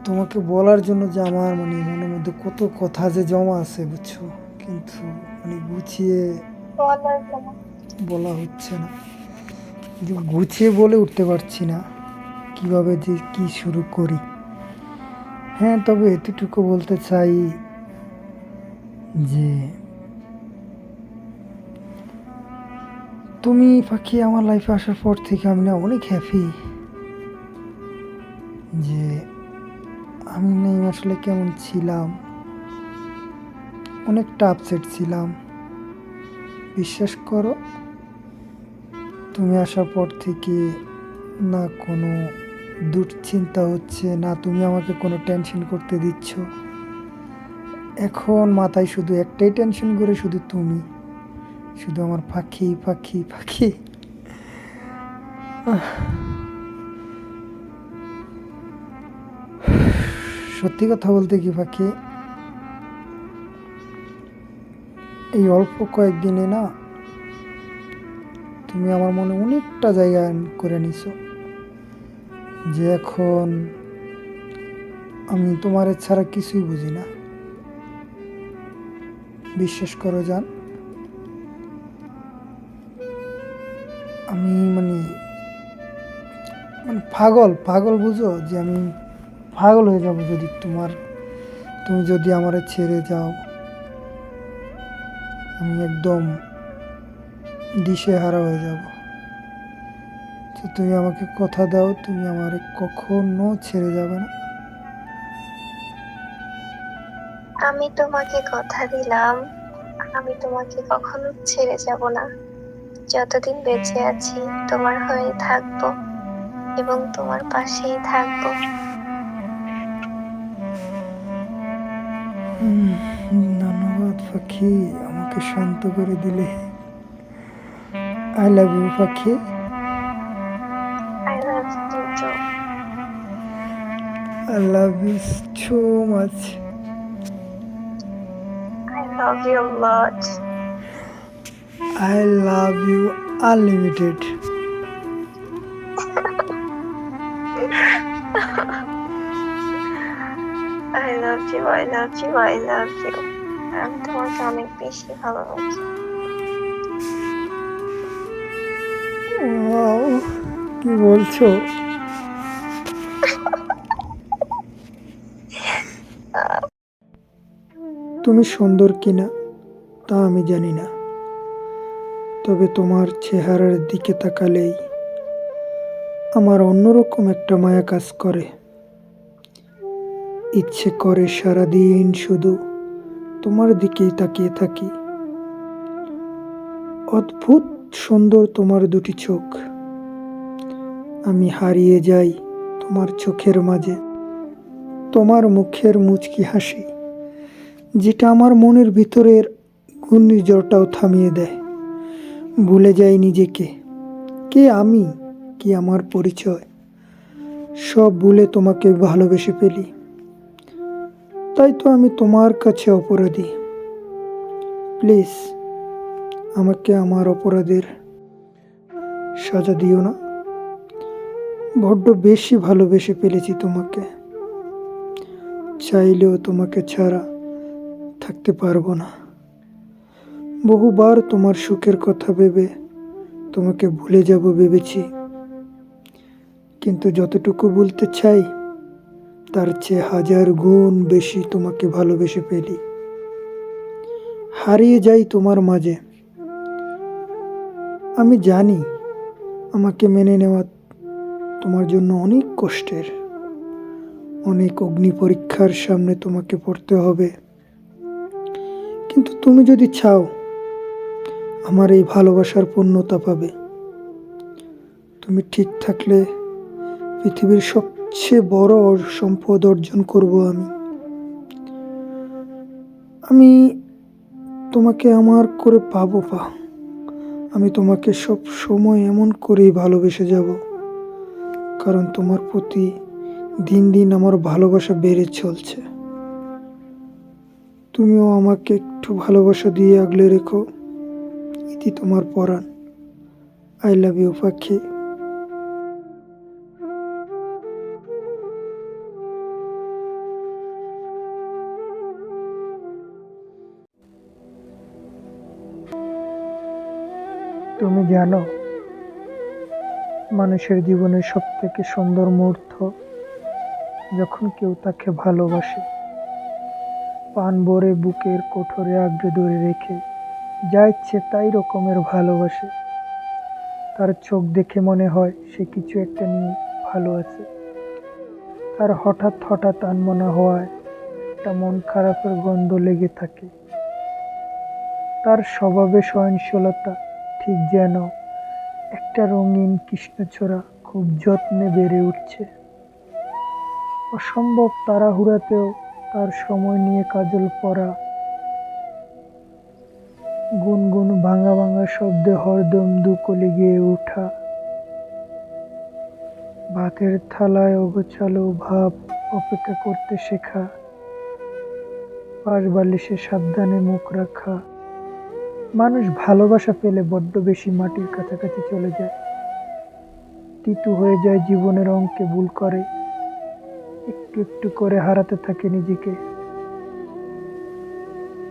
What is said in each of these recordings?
তোমাকে বলার জন্য যে আমার মনের মধ্যে কত কথা যে জমা আছে বুঝছো, কিন্তু গুছিয়ে বলার কোনো বলা হচ্ছে না, যে গুছিয়ে বলে উঠতে পারছি না কিভাবে যে কি শুরু করি। হ্যাঁ, তবে এতটুকু বলতে চাই যে তুমি পাখি আমার লাইফে আসার পর থেকে আমি না অনেক হ্যাপি। যে আমি নেই আসলে কেমন ছিলাম, অনেকটা আপসেট ছিলাম। বিশ্বাস করো, তুমি আসার পর থেকে না কোনো দুশ্চিন্তা হচ্ছে, না তুমি আমাকে কোনো টেনশন করতে দিচ্ছ। এখন মাথায় শুধু একটাই টেনশন করে, শুধু তুমি, শুধু আমার পাখি পাখি পাখি। সত্যি কথা বলতে কি পাখি, এই অল্প কয়েকদিনে না তুমি আমার মনে অনেকটা জায়গা করে নিছো। যে এখন আমি তোমার ছাড়া কিছুই বুঝি না। বিশ্বাস করো জান, আমি মানে মানে পাগল পাগল বুঝো, যে আমি পাগল হয়ে যাব যদি তুমি যদি আমারে ছেড়ে যাও। আমি একদম দিশেহারা হয়ে যাব। তো তুমি আমাকে কথা দাও, তুমি আমারে কখনো ছেড়ে যাবে না। আমি তোমাকে কথা দিলাম, আমি তোমাকে কখনো ছেড়ে যাব না। যতদিন বেঁচে আছি তোমার হয়ে থাকবো এবং তোমার পাশেই থাকবো। ধন্যবাদ পাখি, আমাকে শান্ত করে দিলে। আই লাভ ইউ পাখি। I love you too. I love you so much. I love you lot. I love you unlimited. I love you, I love you, I love you. আমি তোমাকে অনেক বেশি ভালোবাসি। ওয়াও, কি বলছো? তুমি সুন্দর কিনা তা আমি জানি না, তবে তোমার চেহারার দিকে তাকালেই আমার অন্যরকম একটা মায়া কাজ করে। ইচ্ছে করে সারাদিন শুধু তোমার দিকেই তাকিয়ে থাকি। অদ্ভুত সুন্দর তোমার দুটি চোখ, আমি হারিয়ে যাই তোমার চোখের মাঝে। তোমার মুখের মুচকি হাসি, যেটা আমার মনের ভিতরের ঘূর্ণিঝড়টাও থামিয়ে দেয়। ভুলে যাই নিজেকে, কে আমি, কি আমার পরিচয়, সব ভুলে তোমাকে ভালোবেসে ফেলি। তাই তো আমি তোমার কাছে অপরাধী। প্লিজ আমাকে আমার অপরাধের সাজা দিও না। বড্ড বেশি ভালোবেসে ফেলেছি তোমাকে, চাইলেও তোমাকে ছাড়া থাকতে পারবো না। বহুবার তোমার সুখের কথা ভেবে তোমাকে ভুলে যাব ভেবেছি, কিন্তু যতটুকু বলতে চাই তার চেয়ে হাজার গুণ বেশি তোমাকে ভালোবেসে ফেলি। হারিয়ে যাই তোমার মাঝে। আমি জানি আমাকে মেনে নেওয়া তোমার জন্য অনেক কষ্টের, অনেক অগ্নি পরীক্ষার সামনে তোমাকে পড়তে হবে। কিন্তু তুমি যদি চাও, আমার এই ভালোবাসার পূর্ণতা পাবে। তুমি ঠিক থাকলে পৃথিবীর সবচেয়ে বড় সম্পদ অর্জন করব আমি। আমি তোমাকে আমার করে পাবো আমি তোমাকে সব সময় এমন করেই ভালোবেসে যাব, কারণ তোমার প্রতি দিন দিন আমার ভালোবাসা বেড়ে চলছে। তুমিও আমাকে একটু ভালোবাসা দিয়ে আগলে রেখো, ইতি তোমার পরাণ। আই লাভ ইউ পাখি। তুমি জানো, মানুষের জীবনের সব থেকে সুন্দর মুহূর্ত যখন কেউ তাকে ভালোবাসে, প্রাণ ভরে বুকের কোঠরে আগলে ধরে রেখে যা ইচ্ছে তাই রকমের ভালোবাসে। তার চোখ দেখে মনে হয় সে কিছু একটা নিয়ে ভালো আছে। তার হঠাৎ হঠাৎ আনমনা হওয়ায় একটা মন খারাপের গন্ধ লেগে থাকে। তার স্বভাবে সহনশীলতা ঠিক যেন একটা রঙিন কৃষ্ণচূড়া খুব যত্নে বেড়ে উঠছে। অসম্ভব তাড়াহুড়াতেও তার সময় নিয়ে কাজল পরা, গুনগুন ভাঙা ভাঙা শব্দে হরদম দুকলি গেয়ে ওঠা, ভাতের থালায় অগোছালো ভাব অপেক্ষা করতে শেখা, পাশ বালিশে সাবধানে মুখ রাখা। মানুষ ভালোবাসা পেলে বড্ড বেশি মাটির কাছাকাছি চলে যায়, তিতু হয়ে যায় জীবনের অঙ্কে ভুল করে, একটু একটু করে হারাতে থাকে নিজেকে।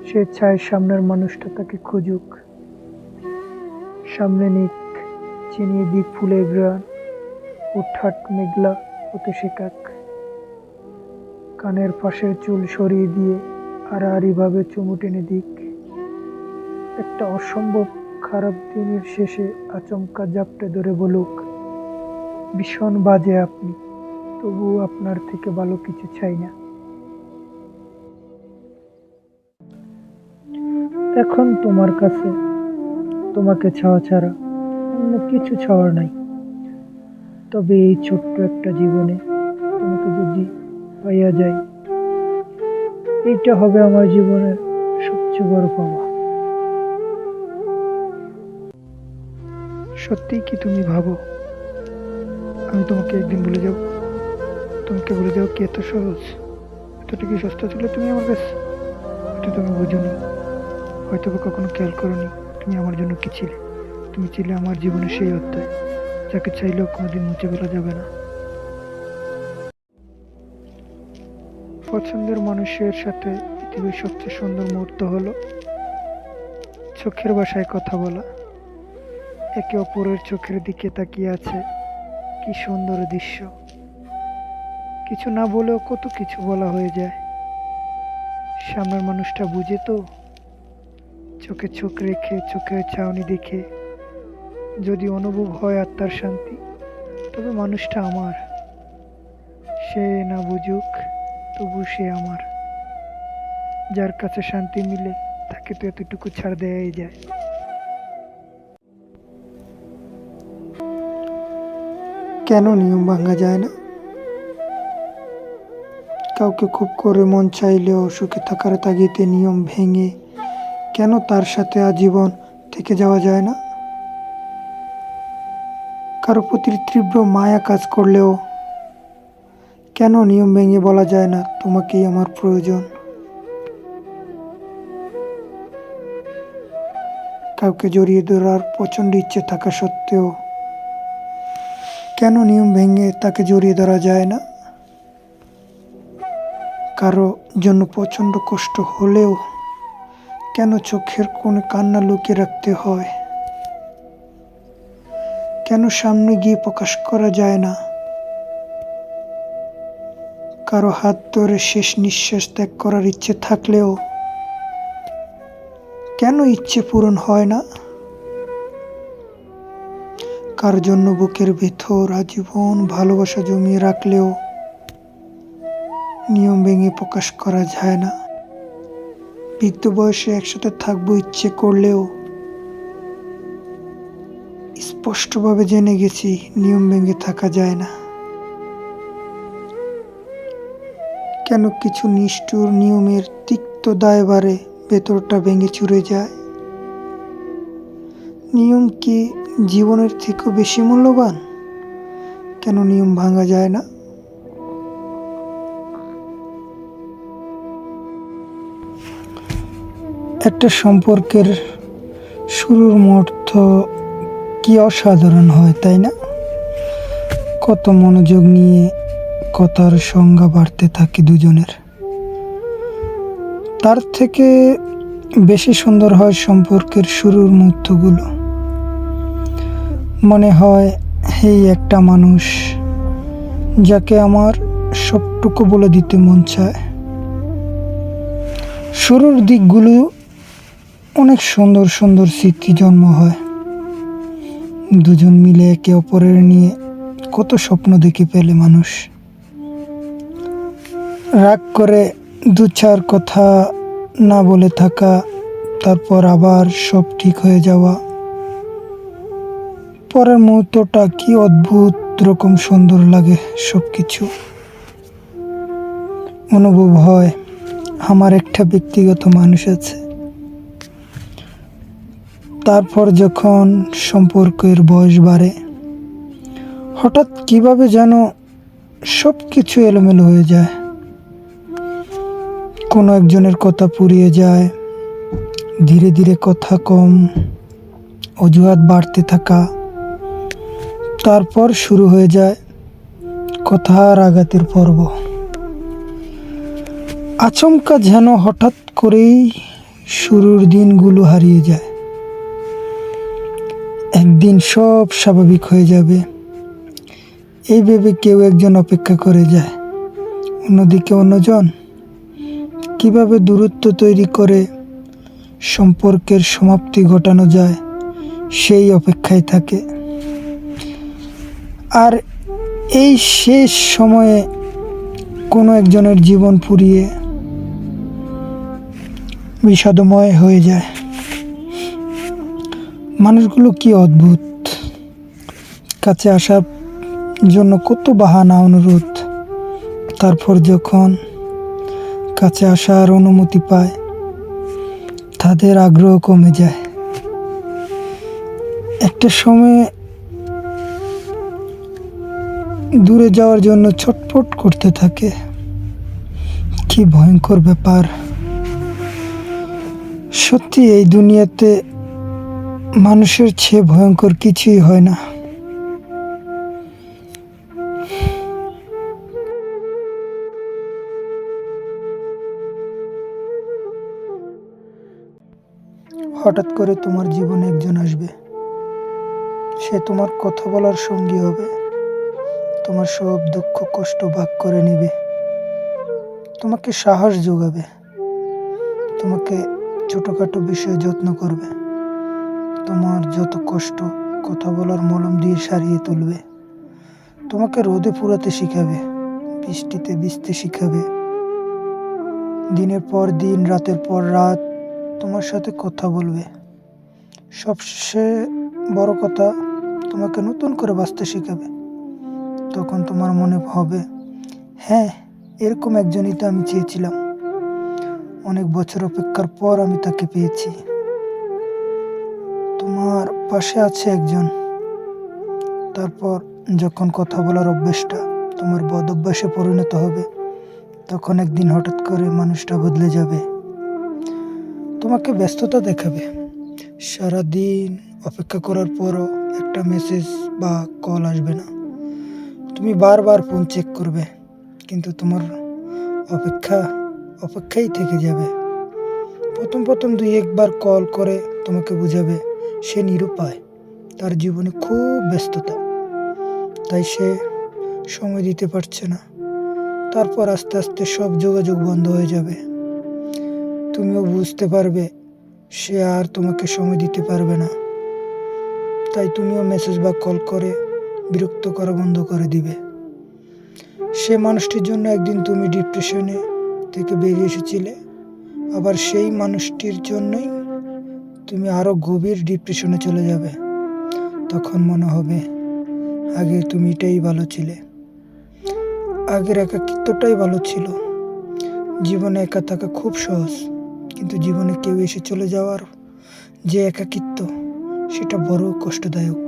সে চায় সামনের মানুষটা তাকে খুঁজুক, সামনে নিক, চিনিয়ে দিক ফুলের গ্রান, হুটহাট মেঘলা হতে শেখাক, কানের পাশের চুল সরিয়ে দিয়ে আড়াআড়ি ভাবে চুমু টেনে দিক। একটা অসম্ভব খারাপ দিনের শেষে আচমকা জাপটে ধরে বলুক, ভীষণ বাজে আপনি, তবুও আপনার থেকে ভালো কিছু চাই না। এখন তোমার কাছে তোমাকে ছাওয়া ছাড়া অন্য কিছু ছাওয়ার নাই। তবে এই ছোট্ট একটা জীবনে তোমাকে যদি পাইয়া যাই, এইটা হবে আমার জীবনের সবচেয়ে বড় পাওয়া। সত্যিই কি তুমি ভাবো আমি তোমাকে একদিন ভুলে যাব? তোমাকে ভুলে যাও কি এত সহজ? এতটা কি সস্তা ছিল তুমি আমার কাছে? এটা তুমি বুঝোনি, হয়তো বা কখনো খেয়াল করোনি তুমি আমার জন্য কি ছিলে। তুমি ছিলে আমার জীবনের সেই অধ্যায় যাকে চাইলেও কোনোদিন মুছে ফেলা যাবে না। পছন্দের মানুষের সাথে পৃথিবীর সবচেয়ে সুন্দর মুহূর্ত হলো চোখের ভাষায় কথা বলা। একে অপরের চোখের দিকে তাকিয়ে আছে, কি সুন্দর দৃশ্য। কিছু না বলেও কত কিছু বলা হয়ে যায়। সামনের মানুষটা বুঝে তো, চোখে চোখ রেখে চোখের চাউনি দেখে যদি অনুভব হয় আত্মার শান্তি, তবে মানুষটা আমার। সে না বুঝুক তবু সে আমার। যার কাছে শান্তি মিলে তাকে তো এতটুকু ছাড় দেয়াই যায়। কেন নিয়ম ভাঙা যায় না? কাউকে খুব করে মন চাইলেও সুখে থাকার তাগিদে নিয়ম ভেঙে কেন তার সাথে আজীবন থেকে যাওয়া যায় না? কারো প্রতি তীব্র মায়া কাজ করলেও কেন নিয়ম ভেঙে বলা যায় না তোমাকেই আমার প্রয়োজন? কাউকে জড়িয়ে ধরার প্রচণ্ড ইচ্ছে থাকা সত্ত্বেও কেন নিয়ম ভেঙে তাকে জড়িয়ে ধরা যায় না? কারো জন্য প্রচণ্ড কষ্ট হলেও কেন চোখের কোণে কান্না লুকিয়ে রাখতে হয়? কেন সামনে গিয়ে প্রকাশ করা যায় না? কারো হাত ধরে শেষ নিঃশ্বাস ত্যাগ করার ইচ্ছে থাকলেও কেন ইচ্ছে পূরণ হয় না? কার জন্য বুকের ভেতর আজীবন ভালোবাসা জমিয়ে রাখলেও নিয়ম ভেঙে প্রকাশ করা যায় না? বৃদ্ধ বয়সে একসাথে থাকবো ইচ্ছে করলেও স্পষ্টভাবে জেনে গেছি নিয়ম ভেঙে থাকা যায় না। কেন কিছু নিষ্ঠুর নিয়মের তিক্ত দায়ভারে ভেতরটা ভেঙে চুরে যায়? নিয়ম কি জীবনের থেকেও বেশি মূল্যবান? কেন নিয়ম ভাঙা যায় না? একটা সম্পর্কের শুরুর মুহূর্ত কি অসাধারণ হয়, তাই না? কত মনোযোগ নিয়ে কথার সংজ্ঞা বাড়তে থাকে দুজনের। তার থেকে বেশি সুন্দর হয় সম্পর্কের শুরুর মুহূর্তগুলো। মনে হয় এই একটা মানুষ যাকে আমার সবটুকু বলে দিতে মন চায়। শুরুর দিকগুলো অনেক সুন্দর সুন্দর স্মৃতি জন্ম হয়। দুজন মিলে একে অপরের নিয়ে কত স্বপ্ন দেখে ফেলে মানুষ। রাগ করে দু চার কথা না বলে থাকা, তারপর আবার সব ঠিক হয়ে যাওয়া। পরের মুহূর্তটা কি অদ্ভুত রকম সুন্দর লাগে। সব কিছু অনুভব হয় আমার একটা ব্যক্তিগত মানুষ আছে। তারপর যখন সম্পর্কের বয়স বাড়ে, হঠাৎ কিভাবে যেন সব কিছু এলোমেলো হয়ে যায়। কোনো একজনের কথা ফুরিয়ে যায়, ধীরে ধীরে কথা কম, অজুহাত বাড়তে থাকা। তারপর শুরু হয়ে যায় কথার আঘাতের পর্ব। আচমকা যেন হঠাৎ করেই শুরুর দিনগুলো হারিয়ে যায়। একদিন সব স্বাভাবিক হয়ে যাবে এই ভেবে কেউ একজন অপেক্ষা করে যায়, অন্যদিকে অন্যজন কিভাবে দূরত্ব তৈরি করে সম্পর্কের সমাপ্তি ঘটানো যায় সেই অপেক্ষায় থাকে। আর এই শেষ সময়ে কোনো একজনের জীবন ফুরিয়ে বিষাদময় হয়ে যায়। মানুষগুলো কি অদ্ভুত, কাছে আসার জন্য কত বাহানা অনুরোধ, তারপর যখন কাছে আসার অনুমতি পায় তাদের আগ্রহ কমে যায়। একটা সময় দূরে যাওয়ার জন্য ছটফট করতে থাকে। কি ভয়ঙ্কর ব্যাপার। সত্যি এই দুনিয়াতে মানুষের চেয়ে ভয়ঙ্কর কিছুই হয় না। হঠাৎ করে তোমার জীবনে একজন আসবে, সে তোমার কথা বলার সঙ্গী হবে, তোমার সব দুঃখ কষ্ট ভাগ করে নেবে, তোমাকে সাহস যোগাবে, তোমাকে ছোটখাটো বিষয়ে যত্ন করবে, তোমার যত কষ্ট কথা বলার মলম দিয়ে সারিয়ে তুলবে, তোমাকে রোদে পুরাতে শিখাবে, বৃষ্টিতে ভিজতে শিখাবে, দিনের পর দিন রাতের পর রাত তোমার সাথে কথা বলবে। সবচেয়ে বড় কথা, তোমাকে নতুন করে বাঁচতে শিখাবে। তখন তোমার মনে হবে, হ্যাঁ, এরকম একজনই তো আমি চেয়েছিলাম। অনেক বছর অপেক্ষার পর আমি তাকে পেয়েছি। তোমার পাশে আছে একজন। তারপর যখন কথা বলার অভ্যেসটা তোমার বদ অভ্যাসে পরিণত হবে, তখন একদিন হঠাৎ করে মানুষটা বদলে যাবে, তোমাকে ব্যস্ততা দেখাবে। সারাদিন অপেক্ষা করার পরও একটা মেসেজ বা কল আসবে না। তুমি বারবার ফোন চেক করবে, কিন্তু তোমার অপেক্ষাই থেকে যাবে। প্রথম প্রথম 2-1বার কল করে তোমাকে বুঝাবে সে নিরুপায়, তার জীবনে খুব ব্যস্ততা, তাই সে সময় দিতে পারছে না। তারপর আস্তে আস্তে সব যোগাযোগ বন্ধ হয়ে যাবে। তুমিও বুঝতে পারবে সে আর তোমাকে সময় দিতে পারবে না, তাই তুমিও মেসেজ বা কল করে বিরক্ত করা বন্ধ করে দিবে। সে মানুষটির জন্য একদিন তুমি ডিপ্রেশনে থেকে বেরিয়ে এসেছিলে, আবার সেই মানুষটির জন্যই তুমি আরো গভীর ডিপ্রেশনে চলে যাবে। তখন মনে হবে আগে তুমি এটাই ভালো ছিলে, আগের একাকিত্বটাই ভালো ছিল। জীবনে একা থাকা খুব সহজ, কিন্তু জীবনে কেউ এসে চলে যাওয়ার যে একাকিত্ব, সেটা বড় কষ্টদায়ক।